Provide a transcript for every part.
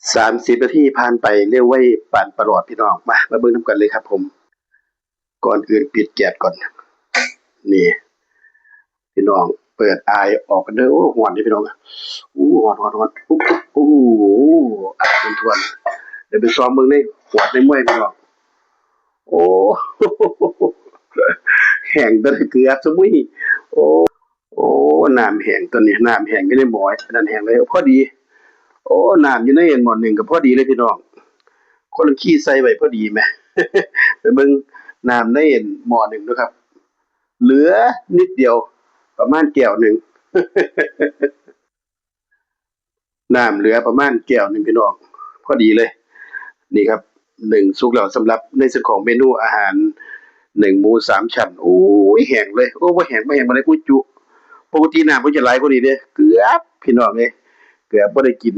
30 นาทีผ่านไปเร็วไว้ปานประหลอดพี่น้องมาเบิ่งนำกันเลยครับผมก่อนอื่นปิดแก๊สก่อนนี่พี่น้องเปิดอายออกกันเด้อโอ้ร้อนนี่พี่น้องร้อนๆปุ๊บโอ้โฮอายเป็นทวนเดี๋ยวไปซ้อมเบิ่งในขวดในมวยพี่น้องโอ้แห้งเบิดเกือบซะมุยโอ้น้ำแห้งตัวนี้น้ำแห้งอยู่ในหม้ออันนั้นแห้งแล้วพอดีโอ้น้ำอยู่ในหม้อหนึ่งก็พอดีเลยพี่น้องคนละขี้ใส่ไว้พอดีแหมไปเบิ่งน้ำในหม้อหนึ่งเนาะครับเหลือนิดเดียวประมาณแก้วหนึ่ง น้ำเหลือประมาณแก้วหนึ่งพี่น้องพอดีเลยนี่ครับหนึ่งสุกแล้วสำหรับในส่วนของเมนูอาหารหนึ่งหมูสามชั้นโอ้ยแห้งเลยโอ้บ่แห้งบ่แห้งบ่ได้กูจุปกติน้ำมันจะไหลกว่านี้เด้เกือบพี่น้องเอ้ยเกือบบ่ได้กิน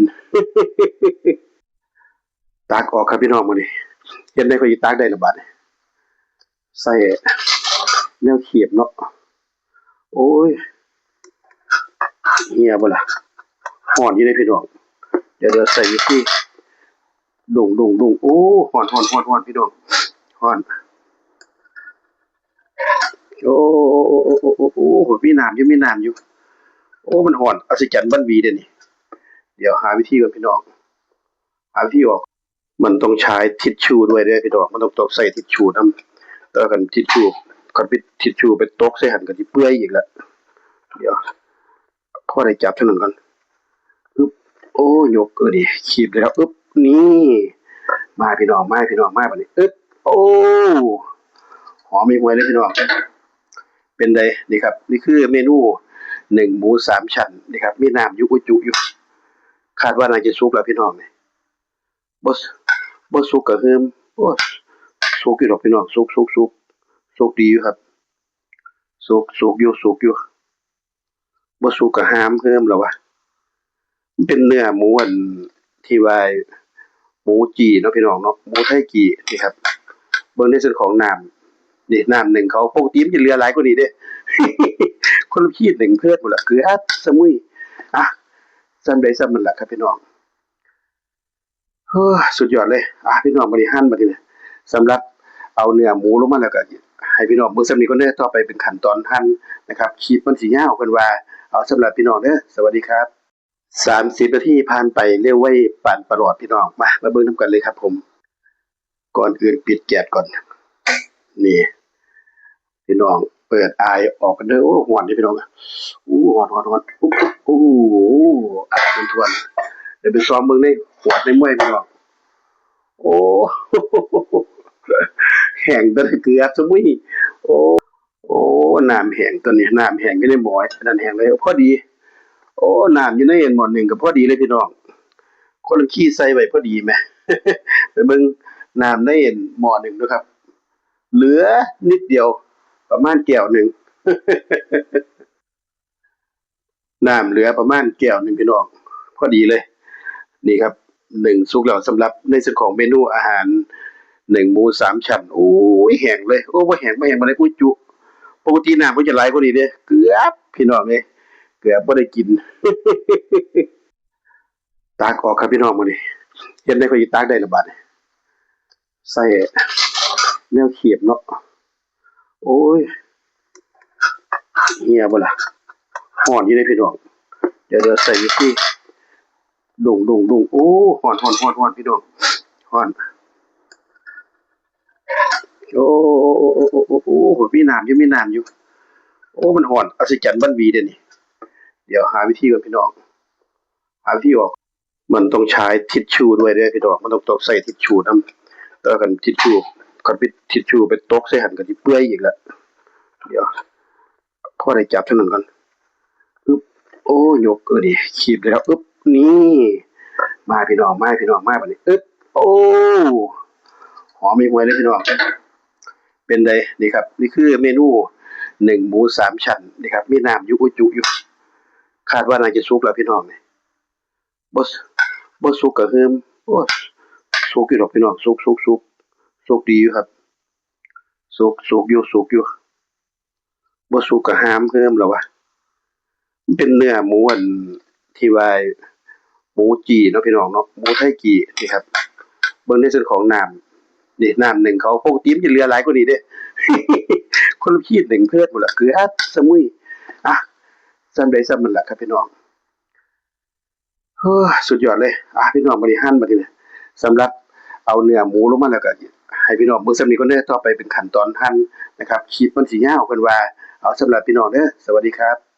ตักออกครับพี่น้องมื้อนี้เฮ็ดได้ค่อยสิตักได้ล่ะบัดนี้ใส่แนวคีบเนาะโอ้ยเหี่ยบ่ล่ะร้อนอยู่เดะพี่น้องเดี๋ยวใส่วิธีดุงโอ้ร้อนพี่น้องร้อนโอ้มีน้ำอยู่โอ้มันร้อนอัศจรรย์บั้นหวีเดะนี่เดี๋ยวหาวิธีก่อนพี่น้องหาวิธีออกมันต้องใช้ทิชชู่ด้วยเด้อพี่น้องมันต้องใส่ทิชชู่นำแต่ว่าคันทิชชู่คันปิดทิชชู่ไปตกใส่หั้นก็สิเปื่อยอีกแล้วเดี๋ยวพอได้จับเท่านั้นก่อนอึ๊บโอ้ยกดิคีบได้แล้วอึ๊บนี่มาพี่น้องมาบัดนี้อึ๊บโอ้หอมอีกหวยเลยพี่น้องเป็นไดนี่ครับนี่คือเมนูหนึ่งหมูสามชั้นนี่ครับมีน้ำอยู่อุจุอยู่คาดว่าน่าจะสุกแล้วพี่น้องนี่บ่บ่สุกก็คือโอ้สุกอยู่ดอกพี่น้องสุกดีอยู่ครับสุกอยู่บ่สุกก็หามเหิมแล้ววะมันเป็นเนื้อหมูอันที่ว่าหมูจี่เนาะพี่น้องเนาะหมูไทยจี่นี่ครับเบิ่งในส่วนของน้ำนี่น้ำหนึ่งเขาปกติมันจะเหลือหลายกว่านี้เด้คนละขีดหนึ่งเพิดหมดละเกลือสมุยอ่ะซ้ำใดซ้ำนั่นแหละครับพี่น้องเฮ้อสุดยอดเลยพี่น้องมื้อนี้หั่นบัดนี้นะสำหรับเอาเนื้อหมูลงมาแล้วก็ให้พี่น้องเบิ่งส่ำนี้ก่อนเด้อต่อไปเป็นขั้นตอนหั่นนะครับคลิปมันสิยาวเพิ่นว่าเอาสำหรับพี่น้องเด้อสวัสดีครับ30 นาทีผ่านไปเร็วไว้ปานประหลอดพี่น้องมาเบิ่งนำกันเลยครับผมก่อนอื่นปิดแก๊สก่อนนี่พี่น้องเปิดอายออกกันเด้อโอ้ร้อนนี่พี่น้องร้อนปุ๊บโอ้โฮอายเป็นทวนเดี๋ยวไปซ้อมเบิ่งในขวดในมวยพี่น้องโอ้แห้งเบิดเกือบซะมุยโอ้น้ำแห้งตัวนี้น้ำแห้งอยู่ในหม้ออันนั้นแห้งแล้วพอดีโอ้น้ำอยู่ในหม้อหนึ่งก็พอดีเลยพี่น้องคนละขี้ใส่ไว้พอดีแหมไปเบิ่งน้ำในหม้อหนึ่งเนาะครับเหลือนิดเดียวประมาณแก้วหนึ่ง น้ำเหลือประมาณแก้วหนึ่งพี่น้องพอดีเลยนี่ครับหนึ่งสุกแล้วสำหรับในส่วนของเมนูอาหารหนึ่งหมูสามชั้นโอ้ยแห้งเลยโอ้บ่แห้งบ่แห้งบ่ได้กูจุปกติน้ำมันจะไหลกว่านี้เด้เกือบพี่น้องเอ้ยเกือบบ่ได้กินตักออกครับพี่น้องมื้อนี้เฮ็ดได้ค่อยสิตักได้ล่ะบัดนี้ใส่แนวคีบเนาะโอ้ยเหี่ยบ่ล่ะร้อนอยู่เดะพี่น้องเดี๋ยวใส่วิธีดุงโอ้ร้อนพี่น้องร้อนโอ้มีน้ำอยู่โอ้มันร้อนอัศจรรย์บั้นหวีเดะนี่เดี๋ยวหาวิธีก่อนพี่น้องหาวิธีออกมันต้องใช้ทิชชู่ด้วยเด้อพี่น้องมันต้องใส่ทิชชู่นำแต่ว่าคันทิชชู่คันปิดทิชชู่ไปตกใส่หั้นก็สิเปื่อยอีกแล้วเดี๋ยวพอได้จับเท่านั้นก่อนอึ๊บโอ้ยกดิคีบได้แล้วอึ๊บนี่มาพี่น้องมาบัดนี้อึ๊บโอ้หอมอีกหวยเลยพี่น้องเป็นไดนี่ครับนี่คือเมนูหนึ่งหมูสามชั้นนี่ครับมีน้ำอยู่อุจุอยู่คาดว่าน่าจะสุกแล้วพี่น้องนี่บ่บ่สุกก็คือโอ้สุกอยู่ดอกพี่น้องสุกดีอยู่ครับสุกอยู่บ่สุกก็หามเหิมแล้ววะมันเป็นเนื้อหมูอันที่ว่า หมูจีเนาะพี่น้องเนาะหมูไทยจีนี่ครับเบิ่งในส่วนของน้ำนี่น้ำหนึ่งเขาปกติมันจะเหลือหลายกว่านี้เด้ คนละขีดหนึ่งเพิ่นหมดละคืออัดสมุยอ่ะซ้ำใดซ้ำมันล่ะครับพี่น้องเฮ้อสุดยอดเลยพี่น้องมื้อนี้หั่นบัดนี้นะสำหรับเอาเนื้อหมูลงมาแล้วก็ให้พี่น้องเบิ่งซ้ำนี้ก่อนเด้อต่อไปเป็นขั้นตอนหั่นนะครับคลิปมันสิยาวเพิ่นว่าเอาสำหรับพี่น้องเด้อสวัสดีครับ